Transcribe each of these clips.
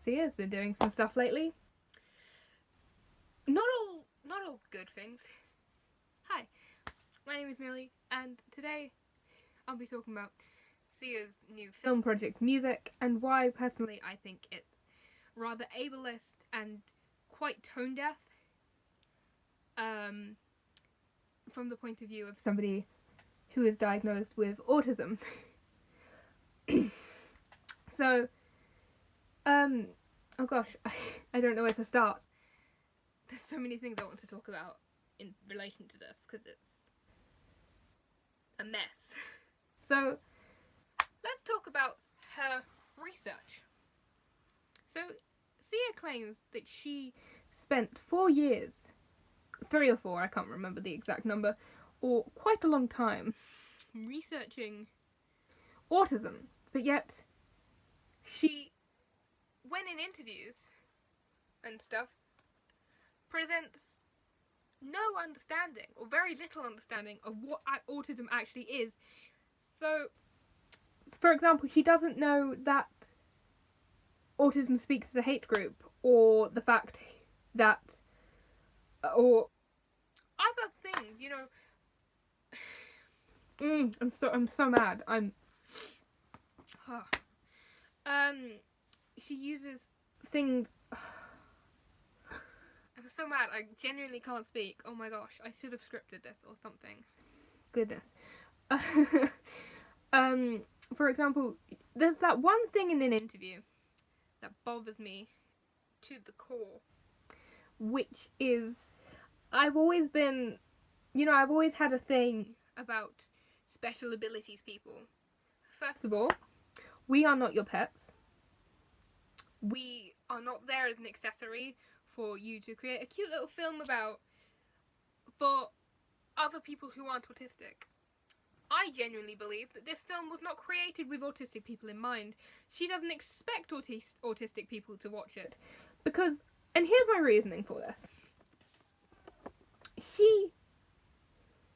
Sia's been doing some stuff lately. Not all good things. Hi, my name is Millie, and today I'll be talking about Sia's new film project, Music, and why personally I think it's rather ableist and quite tone deaf. From the point of view of somebody who is diagnosed with autism. So, oh gosh, I don't know where to start. There's so many things I want to talk about in relation to this, because it's a mess. So, let's talk about her research. So, Sia claims that she spent 4 years, 3 or 4, I can't remember the exact number, or quite a long time, researching autism, but yet she, when in interviews and stuff, presents no understanding, or very little understanding, of what autism actually is. So, for example, she doesn't know that autism speaks as a hate group, or the fact that, or other things, you know. I'm so mad. She uses things. I'm so mad. I genuinely can't speak. Oh my gosh, I should have scripted this or something. Goodness. For example, there's that one thing in an interview that bothers me to the core, which is, I've always had a thing about special abilities people. First of all, we are not your pets. We are not there as an accessory for you to create a cute little film about for other people who aren't autistic. I genuinely believe that this film was not created with autistic people in mind. She doesn't expect autistic people to watch it. Because, and here's my reasoning for this. She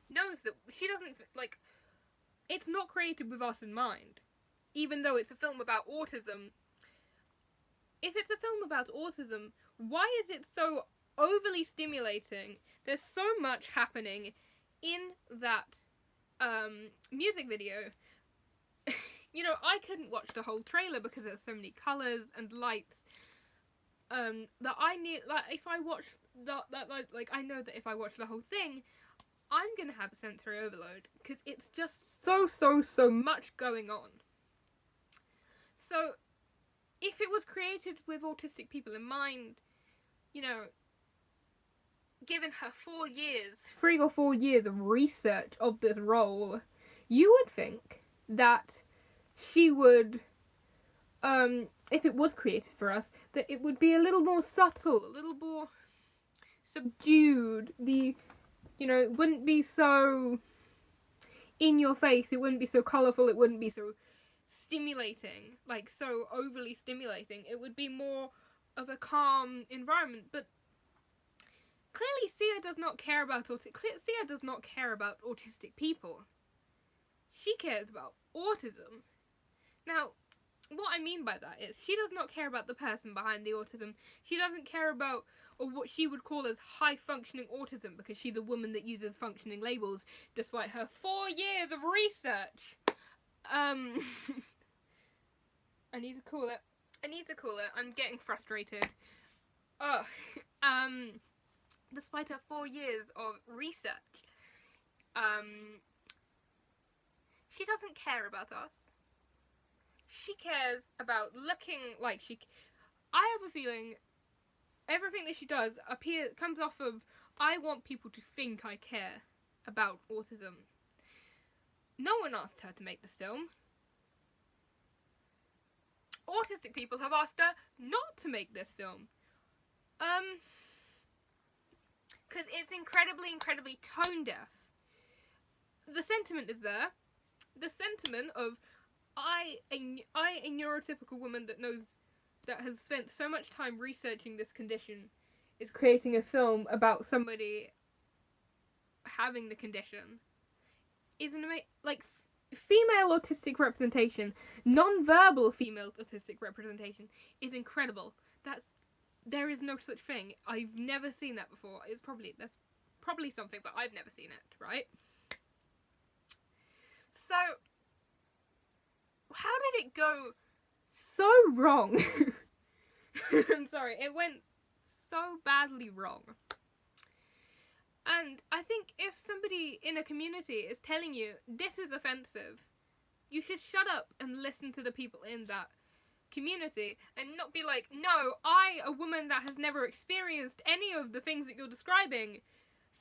knows that she doesn't, like, it's not created with us in mind. Even though it's a film about autism. If it's a film about autism, why is it so overly stimulating? There's so much happening in that music video. You know, I couldn't watch the whole trailer because there's so many colours and lights that I need, like, if I watch I know that if I watch the whole thing, I'm gonna have a sensory overload, because it's just so much going on. So, if it was created with autistic people in mind, you know, given her 3 or 4 years of research of this role, you would think that she would, if it was created for us, that it would be a little more subtle, a little more subdued. It wouldn't be so in your face, it wouldn't be so colourful, it wouldn't be so stimulating, like so overly stimulating. It would be more of a calm environment. But clearly Sia does not care about autistic people. She cares about autism. Now, what I mean by that is, she does not care about the person behind the autism. She doesn't care about, or what she would call as high-functioning autism, because she's a woman that uses functioning labels, despite her 4 years of research. I need to cool it. I'm getting frustrated. Despite her 4 years of research, she doesn't care about us. She cares about looking like I have a feeling everything that she does comes off of, I want people to think I care about autism. No one asked her to make this film. Autistic people have asked her not to make this film. Because it's incredibly tone deaf. The sentiment is there. The sentiment of, a neurotypical woman that has spent so much time researching this condition, is creating a film about somebody having the condition, isn't female autistic representation, non-verbal female autistic representation is incredible. There is no such thing. I've never seen that before. That's probably something, but I've never seen it, right? So, how did it go so wrong? I'm sorry, it went so badly wrong. And I think if somebody in a community is telling you this is offensive, you should shut up and listen to the people in that community and not be like, no, I, a woman that has never experienced any of the things that you're describing,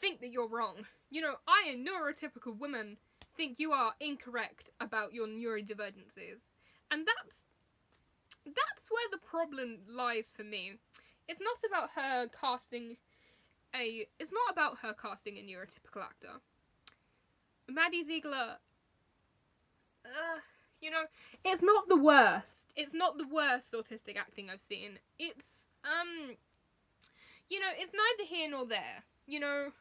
think that you're wrong. You know, I, a neurotypical woman, think you are incorrect about your neurodivergencies. And that's where the problem lies for me. It's not about her casting a neurotypical actor. Maddie Ziegler, you know, it's not the worst. It's not the worst autistic acting I've seen. It's, you know, it's neither here nor there. You know,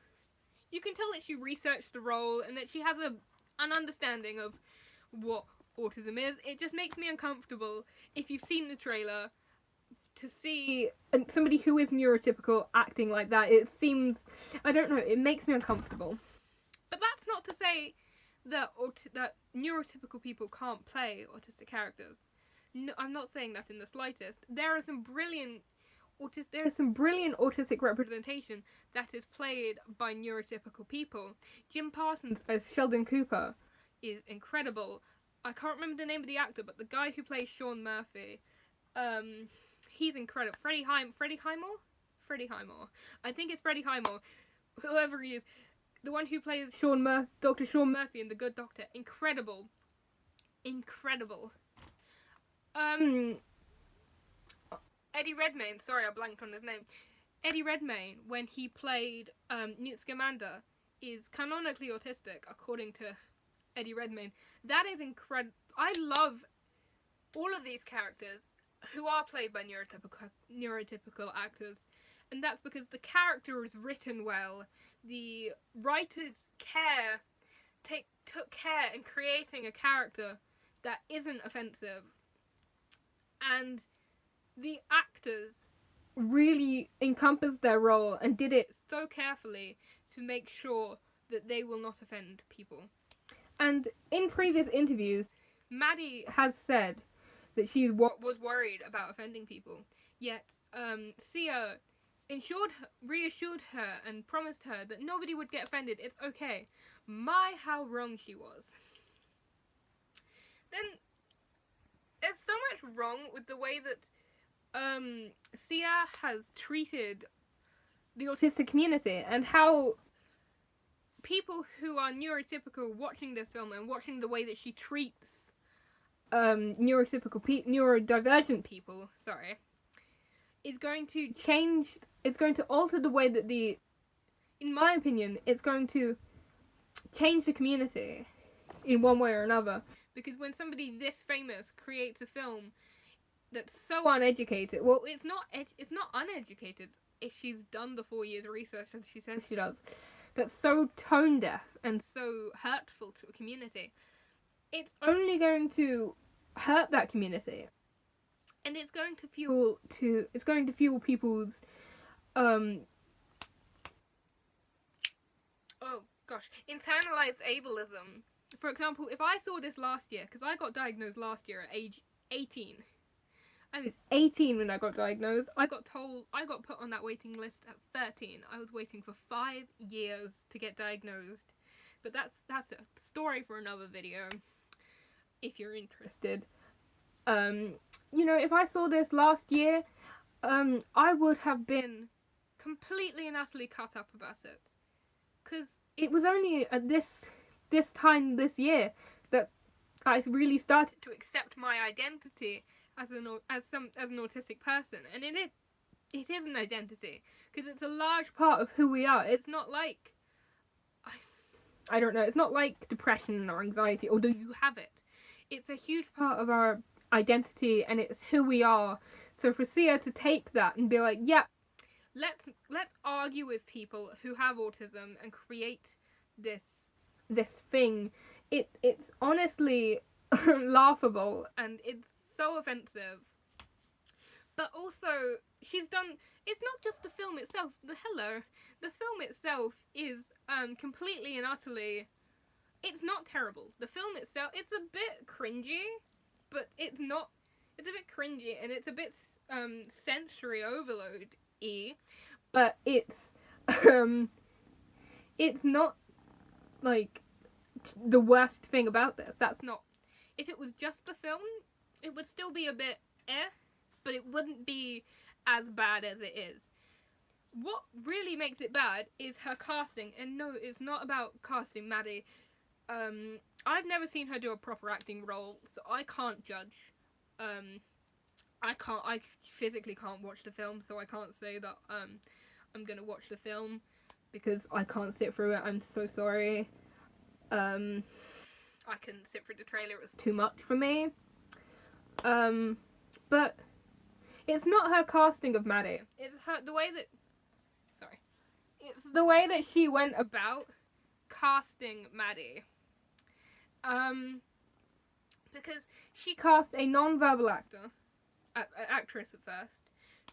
you can tell that she researched the role and that she has an understanding of what autism is. It just makes me uncomfortable if you've seen the trailer to see somebody who is neurotypical acting like that. It seems, I don't know, it makes me uncomfortable. But that's not to say that neurotypical people can't play autistic characters. No, I'm not saying that in the slightest. There are some brilliant autistic representation that is played by neurotypical people. Jim Parsons as Sheldon Cooper is incredible. I can't remember the name of the actor, but the guy who plays Sean Murphy, he's incredible. Freddie Highmore? I think it's Freddie Highmore. Whoever he is. The one who plays Dr. Sean Murphy in The Good Doctor. Incredible. Eddie Redmayne, sorry I blanked on his name. Eddie Redmayne, when he played Newt Scamander, is canonically autistic, according to Eddie Redmayne. That is incredible. I love all of these characters who are played by neurotypical actors, and that's because the character is written well. The writers took care in creating a character that isn't offensive, and the actors really encompassed their role and did it so carefully to make sure that they will not offend people. And in previous interviews, Maddie has said that she was worried about offending people, yet Sia reassured her and promised her that nobody would get offended, it's okay. My, how wrong she was. Then, there's so much wrong with the way that Sia has treated the autistic community, and how people who are neurotypical watching this film and watching the way that she treats neurodivergent people, is going to alter the way that in my opinion, it's going to change the community in one way or another. Because when somebody this famous creates a film that's so uneducated, well, it's not uneducated if she's done the 4 years of research as she says she does, that's so tone deaf and so hurtful to a community, it's only going to hurt that community, and it's going to fuel people's internalized ableism. For example, if I saw this last year, because I got diagnosed last year at age 18. I was 18 when I got diagnosed. I got put on that waiting list at 13. I was waiting for 5 years to get diagnosed. But that's a story for another video, if you're interested. You know, if I saw this last year, I would have been completely and utterly cut up about it. Because it was only at this time this year that I really started to accept my identity as an autistic person, and it is an identity, because it's a large part of who we are. It's not like, I don't know, it's not like depression or anxiety, or do you have it? It's a huge part of our identity, and it's who we are. So for Sia to take that and be like, yeah, let's argue with people who have autism and create this thing it's honestly laughable, and it's so offensive. But also, she's done. It's not just the film itself. The film itself is completely and utterly. It's not terrible. The film itself, it's a bit cringy, but it's not. It's a bit cringy, and it's a bit sensory overload-y. But it's not like the worst thing about this. That's not. If it was just the film, it would still be a bit but it wouldn't be as bad as it is. What really makes it bad is her casting, and no, it's not about casting Maddie. I've never seen her do a proper acting role, so I can't judge. I physically can't watch the film, so I can't say that I'm gonna watch the film because I can't sit through it. I'm so sorry. I couldn't sit through the trailer, it was too much for me. But it's not her casting of Maddie. It's the way that she went about casting Maddie. Because she cast a non-verbal actress at first,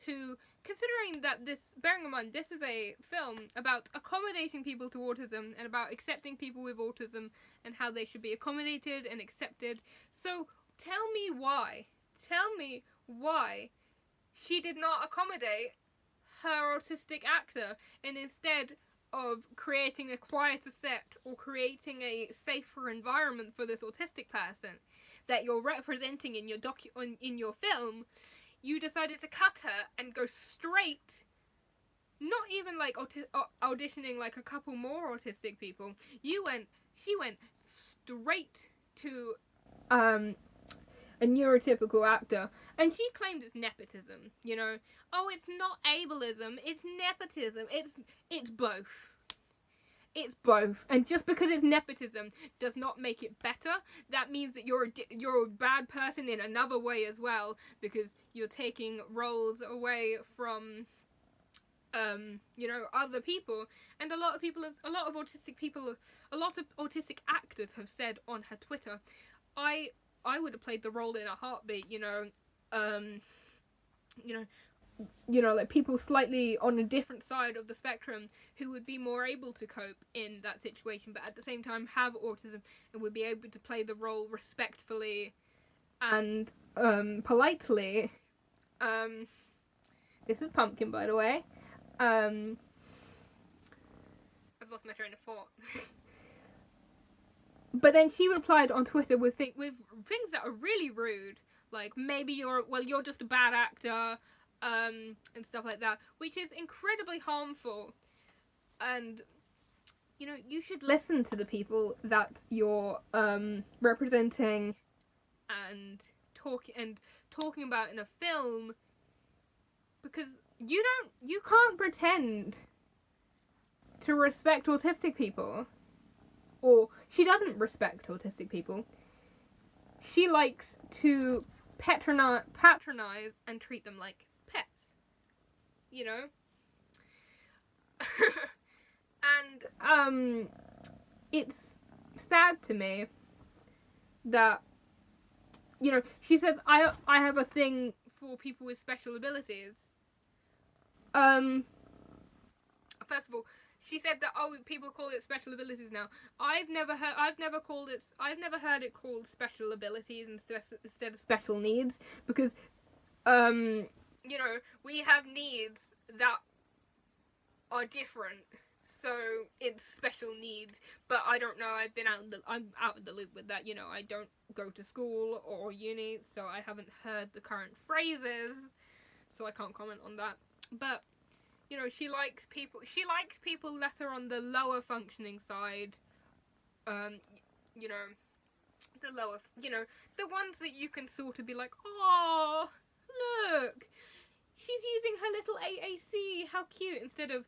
who, considering that bearing in mind, this is a film about accommodating people to autism and about accepting people with autism and how they should be accommodated and accepted. So tell me why she did not accommodate her autistic actor, and instead of creating a quieter set or creating a safer environment for this autistic person that you're representing in your film, you decided to cut her and go straight, not even like auditioning like a couple more autistic people. She went straight to a neurotypical actor, and she claimed it's nepotism, you know. Oh, it's not ableism, it's nepotism. It's both. It's both. And just because it's nepotism does not make it better. That means that you're a bad person in another way as well, because you're taking roles away from you know, other people. And a lot of autistic actors have said on her Twitter, I would have played the role in a heartbeat, you know, like people slightly on a different side of the spectrum who would be more able to cope in that situation, but at the same time have autism and would be able to play the role respectfully and politely. This is Pumpkin, by the way. I've lost my train of thought. But then she replied on Twitter with things that are really rude, like maybe you're just a bad actor, and stuff like that, which is incredibly harmful. And you know, you should listen to the people that you're representing and talking about in a film, because you can't pretend to respect autistic people. Or she doesn't respect autistic people. She likes to patronize and treat them like pets, you know. And it's sad to me that, you know, she says I have a thing for people with special abilities. First of all, she said that, oh, people call it special abilities now. I've never heard it called special abilities instead of special needs, because you know, we have needs that are different, so it's special needs. But I don't know, I'm out of the loop with that, you know. I don't go to school or uni, so I haven't heard the current phrases, so I can't comment on that. But you know, she likes people that are on the lower functioning side. You know, the ones that you can sort of be like, oh, look, she's using her little AAC, how cute, instead of,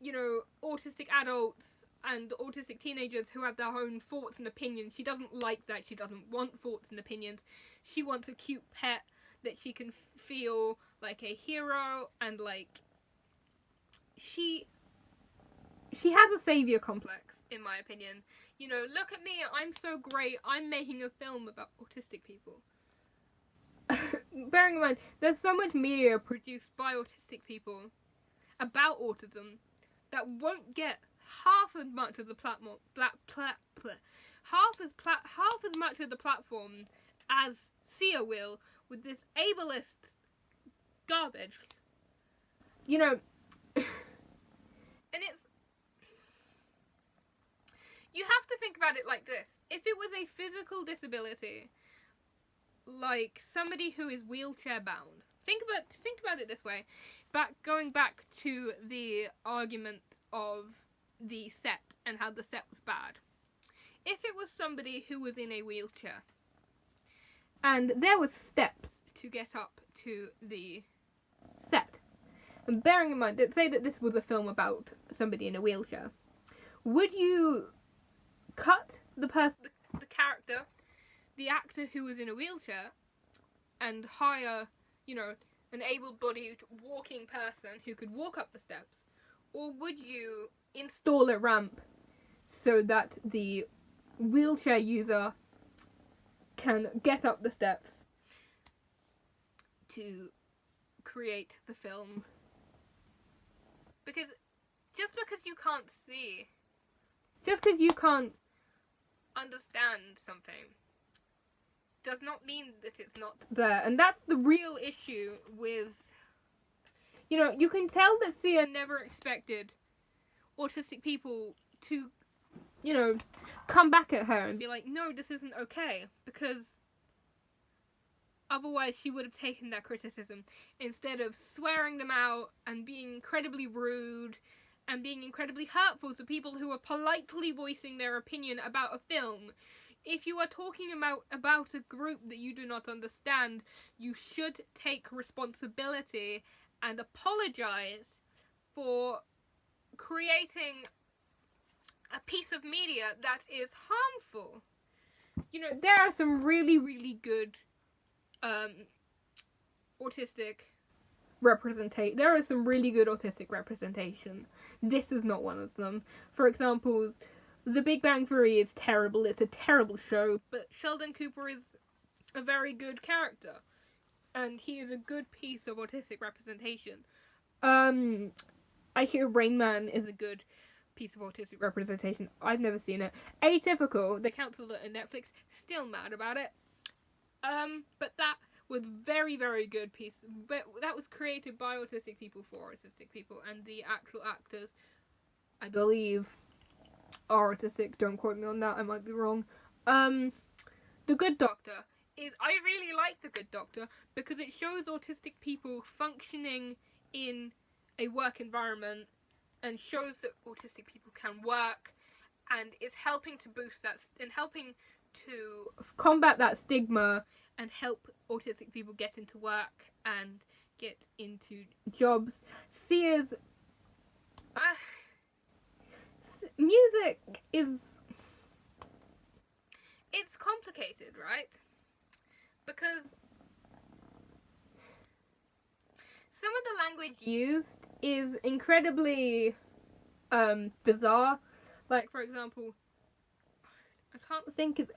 you know, autistic adults and autistic teenagers who have their own thoughts and opinions. She doesn't like that. She doesn't want thoughts and opinions. She wants a cute pet that she can feel like a hero, and like, she has a savior complex, in my opinion. You know, look at me, I'm so great, I'm making a film about autistic people. Bearing in mind, there's so much media produced by autistic people about autism that won't get half as much of the half as much of the platform as Sia will with this ableist garbage. You know, and it's, you have to think about it like this. If it was a physical disability, like somebody who is wheelchair bound, think about it this way. Going back to the argument of the set and how the set was bad. If it was somebody who was in a wheelchair and there was steps to get up to the set, and bearing in mind, let's say that this was a film about somebody in a wheelchair, would you cut the character, the actor who was in a wheelchair, and hire, you know, an able-bodied walking person who could walk up the steps? Or would you install a ramp so that the wheelchair user can get up the steps to create the film? Because just because you can't see, just because you can't understand something, does not mean that it's not there. And that's the real issue with, you know, you can tell that Sia never expected autistic people to, you know, come back at her and be like, no, this isn't okay, because otherwise she would have taken that criticism instead of swearing them out and being incredibly rude and being incredibly hurtful to people who are politely voicing their opinion about a film. If you are talking about a group that you do not understand, you should take responsibility and apologize for creating a piece of media that is harmful. You know, there are some really, really good autistic representation. There is some really good autistic representation. This is not one of them. For example, The Big Bang Theory is terrible. It's a terrible show, but Sheldon Cooper is a very good character, and he is a good piece of autistic representation. I hear Rain Man is a good piece of autistic representation. I've never seen it. Atypical, the counselor at Netflix, still mad about it. But that was very, very good piece. But that was created by autistic people for autistic people, and the actual actors, I believe, are autistic. Don't quote me on that, I might be wrong. The Good Doctor is, I really like The Good Doctor because it shows autistic people functioning in a work environment and shows that autistic people can work, and is helping to boost that and helping to combat that stigma and help autistic people get into work and get into jobs. Sia's music is, it's complicated, right? Because some of the language used is incredibly bizarre. Like, for example, I can't think of it.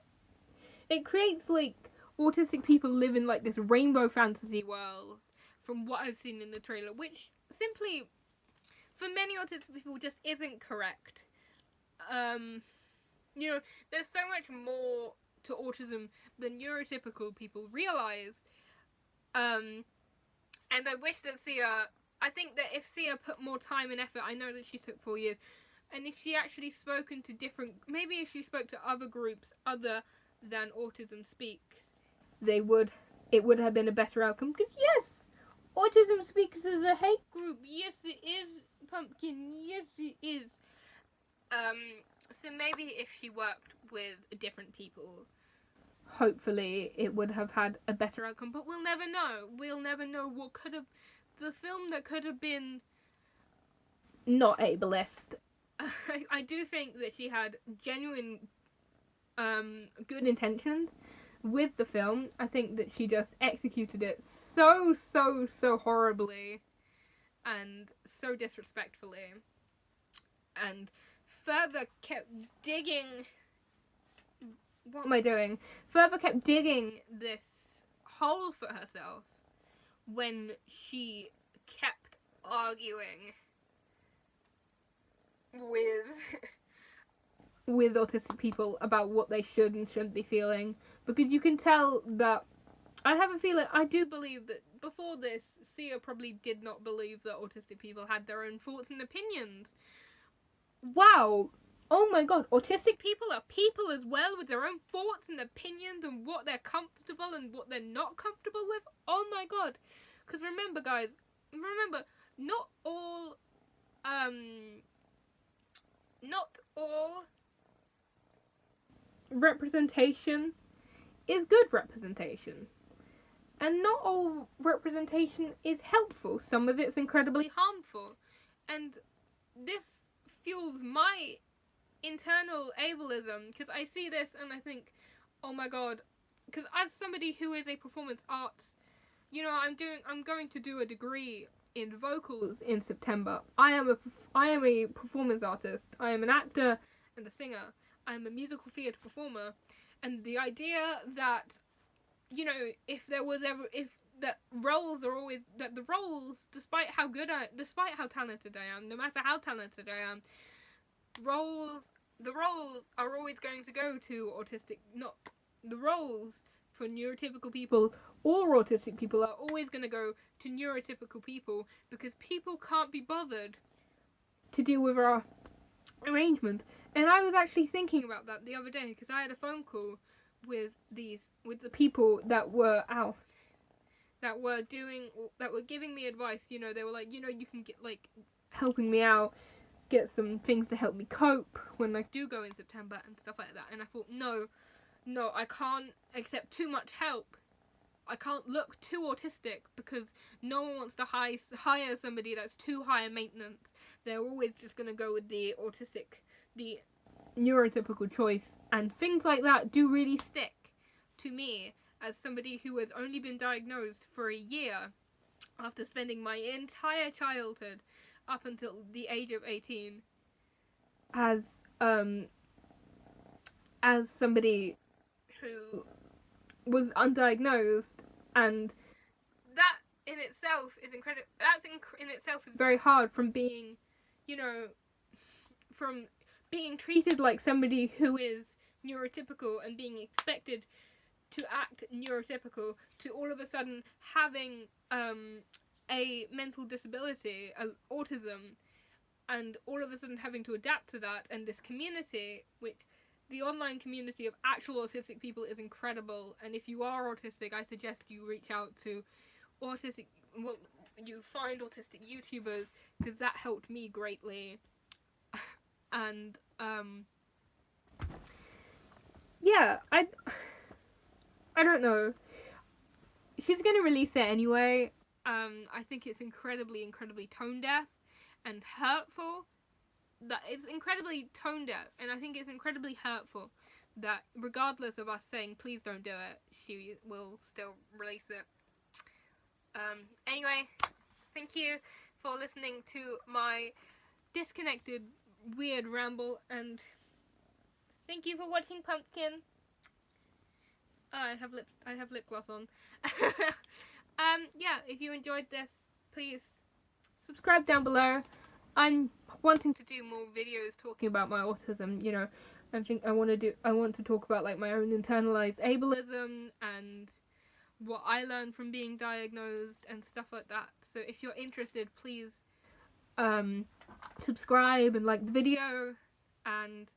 It creates, like, autistic people live in, like, this rainbow fantasy world from what I've seen in the trailer, which simply, for many autistic people, just isn't correct. You know, there's so much more to autism than neurotypical people realize. And I wish that I think that if Sia put more time and effort, I know that she took 4 years, and if she actually spoken to maybe if she spoke to other groups other than Autism Speaks, it would have been a better outcome. Because yes, Autism Speaks is a hate group. Yes, it is, Pumpkin. Yes, it is. So maybe if she worked with different people, hopefully it would have had a better outcome. But we'll never know. We'll never know what could have, the film that could have been not ableist. I do think that she had genuine good intentions with the film. I think that she just executed it so horribly and so disrespectfully, and further kept digging what am I doing? Further kept digging this hole for herself when she kept arguing with with autistic people about what they should and shouldn't be feeling, because you can tell that I do believe that before this, Sia probably did not believe that autistic people had their own thoughts and opinions. Wow. Oh my god, autistic people are people as well, with their own thoughts and opinions and what they're comfortable and what they're not comfortable with. Oh my god. Because remember, guys, not all representation is good representation. And not all representation is helpful. Some of it's incredibly harmful. And this fuels my internal ableism, because I see this and I think, oh my god, because as somebody who is a performance arts, you know, I'm going to do a degree in vocals in September. I am a performance artist. I am an actor and a singer. I am a musical theatre performer, and the idea that, you know, if the roles, despite how talented I am, no matter how talented I am, the roles are always going to go to autistic, not the roles for neurotypical people or autistic people are always going to go to neurotypical people, because people can't be bothered to deal with our arrangement. And I was actually thinking about that the other day, because I had a phone call with the people that were out, that were giving me advice. You know, they were like, you know, you can get, like, helping me out, get some things to help me cope when I do go in September and stuff like that. And I thought, no, I can't accept too much help. I can't look too autistic, because no one wants to hire somebody that's too high in maintenance. They're always just going to go with the autistic, the neurotypical choice, and things like that do really stick to me as somebody who has only been diagnosed for a year after spending my entire childhood up until the age of 18 as somebody who was undiagnosed, and that in itself is incredible. In itself is very hard, from being, you know, from being treated like somebody who is neurotypical and being expected to act neurotypical, to all of a sudden having a mental disability, autism, and all of a sudden having to adapt to that. And this community, which the online community of actual autistic people, is incredible. And if you are autistic, I suggest you reach out to you find autistic YouTubers, because that helped me greatly. And yeah, I don't know. She's gonna release it anyway. I think it's incredibly tone deaf and hurtful. That it's incredibly tone deaf, and I think it's incredibly hurtful that regardless of us saying please don't do it, she will still release it. Anyway, thank you for listening to my disconnected, weird ramble, and thank you for watching Pumpkin. I have lip gloss on. Yeah, if you enjoyed this, please subscribe down below. I'm wanting to do more videos talking about my autism, you know. I want to talk about, like, my own internalized ableism and what I learned from being diagnosed and stuff like that. So if you're interested, please subscribe and like the video, and